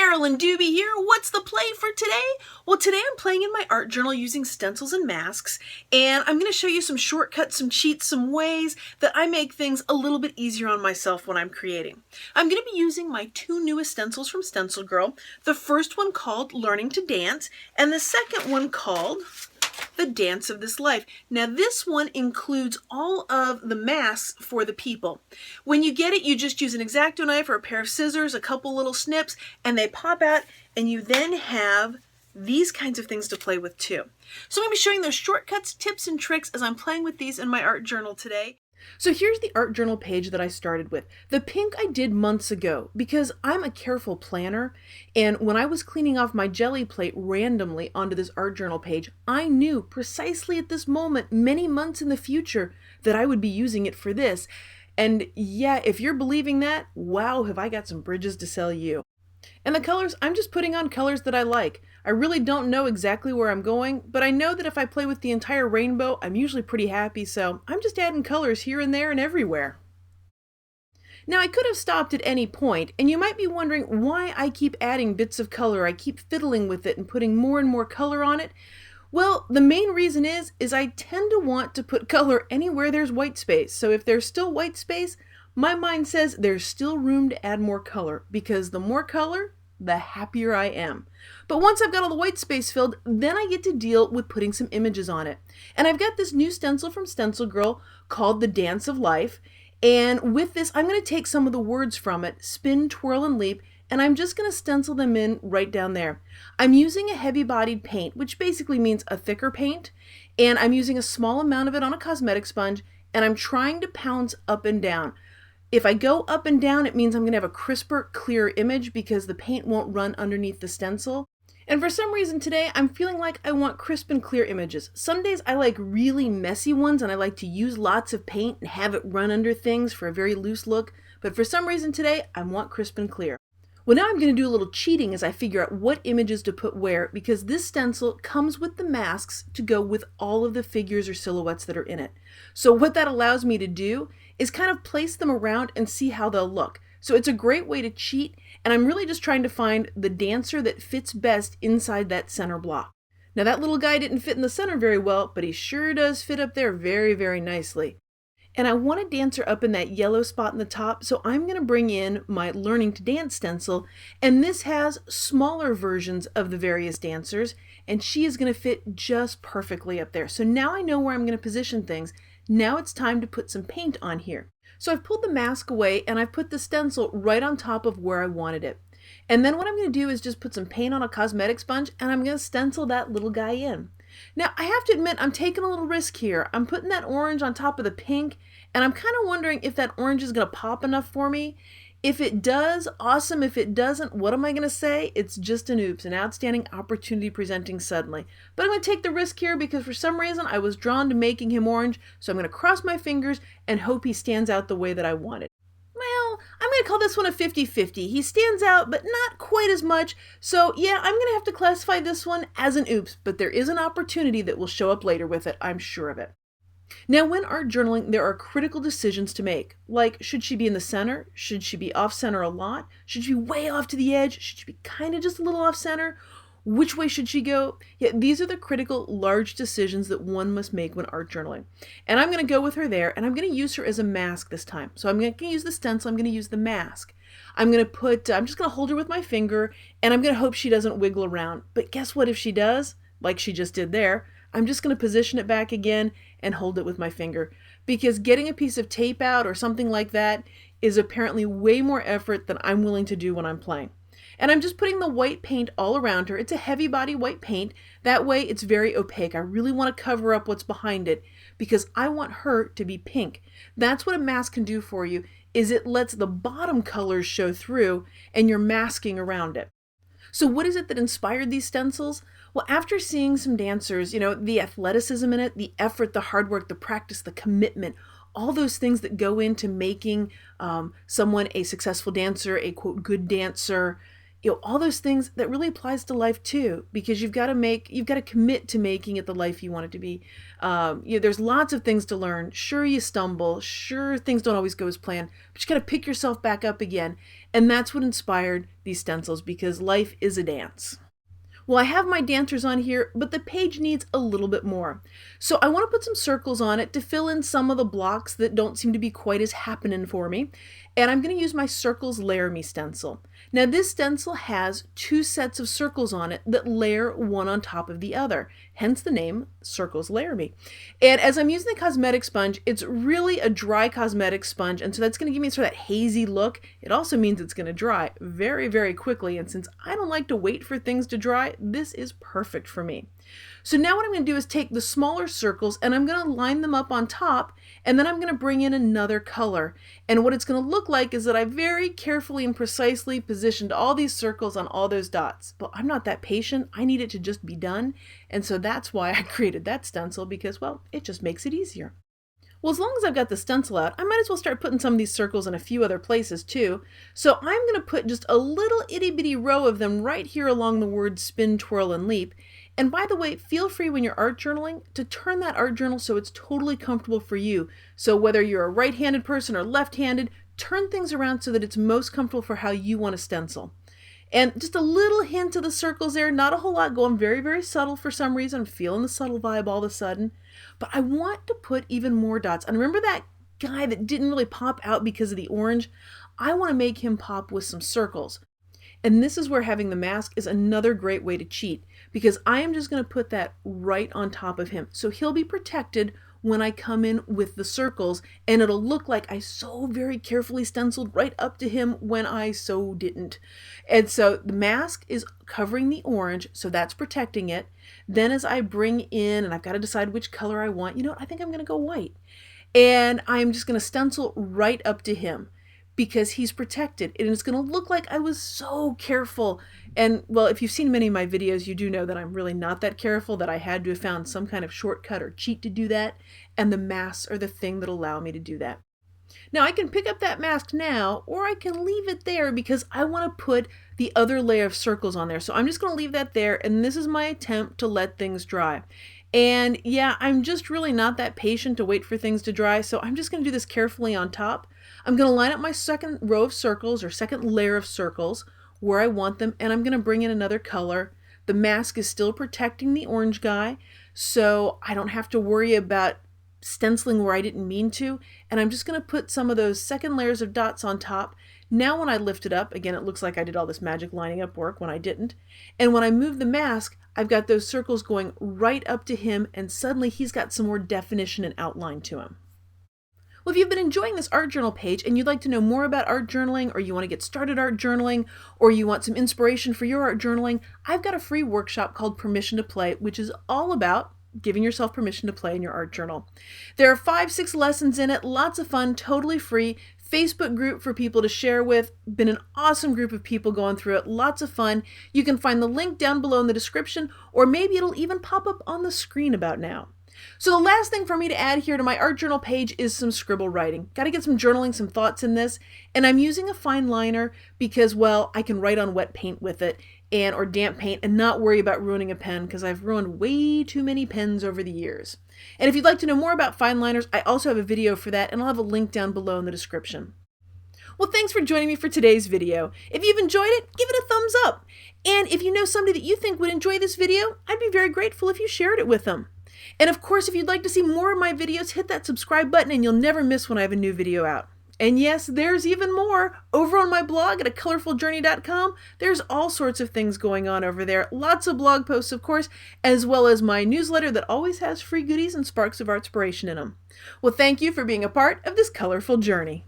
Carolyn Dube here. What's the play for today? Well, today I'm playing in my art journal using stencils and masks, and I'm going to show you some shortcuts, some cheats, some ways that I make things a little bit easier on myself when I'm creating. I'm going to be using my two newest stencils from Stencil Girl. The first one called Learning to Dance, and the second one called The Dance of This Life. Now this one includes all of the masks for the people. When you get it, you just use an X-Acto knife or a pair of scissors, a couple little snips, and they pop out, and you then have these kinds of things to play with too. So I'm going to be showing those shortcuts, tips, and tricks as I'm playing with these in my art journal today. So here's the art journal page that I started with. The pink I did months ago because I'm a careful planner, and when I was cleaning off my jelly plate randomly onto this art journal page, I knew precisely at this moment, many months in the future, that I would be using it for this. And yeah, if you're believing that, wow, have I got some bridges to sell you. And the colors, I'm just putting on colors that I like. I really don't know exactly where I'm going, but I know that if I play with the entire rainbow, I'm usually pretty happy, so I'm just adding colors here and there and everywhere. Now I could have stopped at any point, and you might be wondering why I keep adding bits of color. I keep fiddling with it and putting more and more color on it. Well, the main reason is I tend to want to put color anywhere there's white space. So if there's still white space, my mind says there's still room to add more color, because the more color, the happier I am. But once I've got all the white space filled, then I get to deal with putting some images on it. And I've got this new stencil from Stencil Girl called The Dance of Life. And with this, I'm going to take some of the words from it, spin, twirl, and leap, and I'm just going to stencil them in right down there. I'm using a heavy-bodied paint, which basically means a thicker paint, and I'm using a small amount of it on a cosmetic sponge, and I'm trying to pounce up and down. If I go up and down, it means I'm going to have a crisper, clearer image because the paint won't run underneath the stencil. And for some reason today, I'm feeling like I want crisp and clear images. Some days I like really messy ones and I like to use lots of paint and have it run under things for a very loose look. But for some reason today, I want crisp and clear. Well, now I'm going to do a little cheating as I figure out what images to put where, because this stencil comes with the masks to go with all of the figures or silhouettes that are in it. So what that allows me to do is kind of place them around and see how they'll look. So it's a great way to cheat, and I'm really just trying to find the dancer that fits best inside that center block. Now that little guy didn't fit in the center very well, but he sure does fit up there very, very nicely. And I want a dancer up in that yellow spot in the top, so I'm going to bring in my Learning to Dance stencil, and this has smaller versions of the various dancers, and she is going to fit just perfectly up there. So now I know where I'm going to position things. Now it's time to put some paint on here. So I've pulled the mask away, and I've put the stencil right on top of where I wanted it. And then what I'm going to do is just put some paint on a cosmetic sponge, and I'm going to stencil that little guy in. Now, I have to admit, I'm taking a little risk here. I'm putting that orange on top of the pink, and I'm kind of wondering if that orange is going to pop enough for me. If it does, awesome. If it doesn't, what am I going to say? It's just an oops, an outstanding opportunity presenting suddenly. But I'm going to take the risk here because for some reason I was drawn to making him orange, so I'm going to cross my fingers and hope he stands out the way that I wanted. Well, I'm going to call this one a 50-50. He stands out, but not quite as much. So yeah, I'm going to have to classify this one as an oops, but there is an opportunity that will show up later with it. I'm sure of it. Now, when art journaling, there are critical decisions to make. Like, should she be in the center? Should she be off center a lot? Should she be way off to the edge? Should she be kind of just a little off center? Which way should she go? Yeah, these are the critical, large decisions that one must make when art journaling. And I'm going to go with her there, and I'm going to use her as a mask this time. So I'm going to use the stencil, I'm going to use the mask. I'm just going to hold her with my finger, and I'm going to hope she doesn't wiggle around. But guess what if she does? Like she just did there. I'm just going to position it back again and hold it with my finger, because getting a piece of tape out or something like that is apparently way more effort than I'm willing to do when I'm playing. And I'm just putting the white paint all around her. It's a heavy body white paint. That way it's very opaque. I really want to cover up what's behind it because I want her to be pink. That's what a mask can do for you, is it lets the bottom colors show through and you're masking around it. So what is it that inspired these stencils? Well, after seeing some dancers, the athleticism in it, the effort, the hard work, the practice, the commitment, all those things that go into making someone a successful dancer, a quote, good dancer, all those things that really applies to life too, because you've got to commit to making it the life you want it to be. There's lots of things to learn. Sure, you stumble. Sure, things don't always go as planned, but you got to pick yourself back up again. And that's what inspired these stencils, because life is a dance. Well, I have my dancers on here, but the page needs a little bit more. So I want to put some circles on it to fill in some of the blocks that don't seem to be quite as happening for me. And I'm going to use my Circles Layer Me stencil. Now this stencil has 2 sets of circles on it that layer one on top of the other, hence the name Circles Layer Me. And as I'm using the cosmetic sponge, it's really a dry cosmetic sponge, and so that's going to give me sort of that hazy look. It also means it's going to dry very, very quickly, and since I don't like to wait for things to dry, this is perfect for me. So now what I'm going to do is take the smaller circles and I'm going to line them up on top, and then I'm going to bring in another color. And what it's going to look like is that I very carefully and precisely positioned all these circles on all those dots. But I'm not that patient. I need it to just be done. And so that's why I created that stencil, because, well, it just makes it easier. Well, as long as I've got the stencil out, I might as well start putting some of these circles in a few other places too. So I'm going to put just a little itty bitty row of them right here along the words spin, twirl, and leap. And by the way, feel free when you're art journaling to turn that art journal so it's totally comfortable for you. So whether you're a right-handed person or left-handed, turn things around so that it's most comfortable for how you want to stencil. And just a little hint of the circles there, not a whole lot, going very, very subtle for some reason. I'm feeling the subtle vibe all of a sudden. But I want to put even more dots. And remember that guy that didn't really pop out because of the orange? I want to make him pop with some circles. And this is where having the mask is another great way to cheat, because I am just going to put that right on top of him. So he'll be protected when I come in with the circles, and it'll look like I so very carefully stenciled right up to him when I so didn't. And so the mask is covering the orange, so that's protecting it. Then as I bring in, and I've got to decide which color I want, I think I'm going to go white. And I'm just going to stencil right up to him, because he's protected, and it's going to look like I was so careful. And well, if you've seen many of my videos, you do know that I'm really not that careful, that I had to have found some kind of shortcut or cheat to do that, and the masks are the thing that allow me to do that. Now I can pick up that mask now, or I can leave it there because I want to put the other layer of circles on there. So I'm just going to leave that there, and this is my attempt to let things dry. And yeah, I'm just really not that patient to wait for things to dry, so I'm just going to do this carefully on top. I'm going to line up my second row of circles, or second layer of circles, where I want them, and I'm going to bring in another color. The mask is still protecting the orange guy, so I don't have to worry about stenciling where I didn't mean to, and I'm just going to put some of those second layers of dots on top. Now when I lift it up, again, it looks like I did all this magic lining up work when I didn't. And when I move the mask, I've got those circles going right up to him, and suddenly he's got some more definition and outline to him. Well, if you've been enjoying this art journal page and you'd like to know more about art journaling, or you want to get started art journaling, or you want some inspiration for your art journaling, I've got a free workshop called Permission to Play, which is all about giving yourself permission to play in your art journal. There are 5-6 lessons in it, lots of fun, totally free. Facebook group for people to share with. Been an awesome group of people going through it, lots of fun. You can find the link down below in the description, or maybe it'll even pop up on the screen about now. So the last thing for me to add here to my art journal page is some scribble writing. Got to get some journaling, some thoughts in this, and I'm using a fine liner because, well, I can write on wet paint with it, or damp paint, and not worry about ruining a pen, because I've ruined way too many pens over the years. And if you'd like to know more about fine liners, I also have a video for that, and I'll have a link down below in the description. Well, thanks for joining me for today's video. If you've enjoyed it, give it a thumbs up. And if you know somebody that you think would enjoy this video, I'd be very grateful if you shared it with them. And of course, if you'd like to see more of my videos, hit that subscribe button and you'll never miss when I have a new video out. And yes, there's even more. Over on my blog at acolorfuljourney.com, there's all sorts of things going on over there. Lots of blog posts, of course, as well as my newsletter that always has free goodies and sparks of artspiration in them. Well, thank you for being a part of this colorful journey.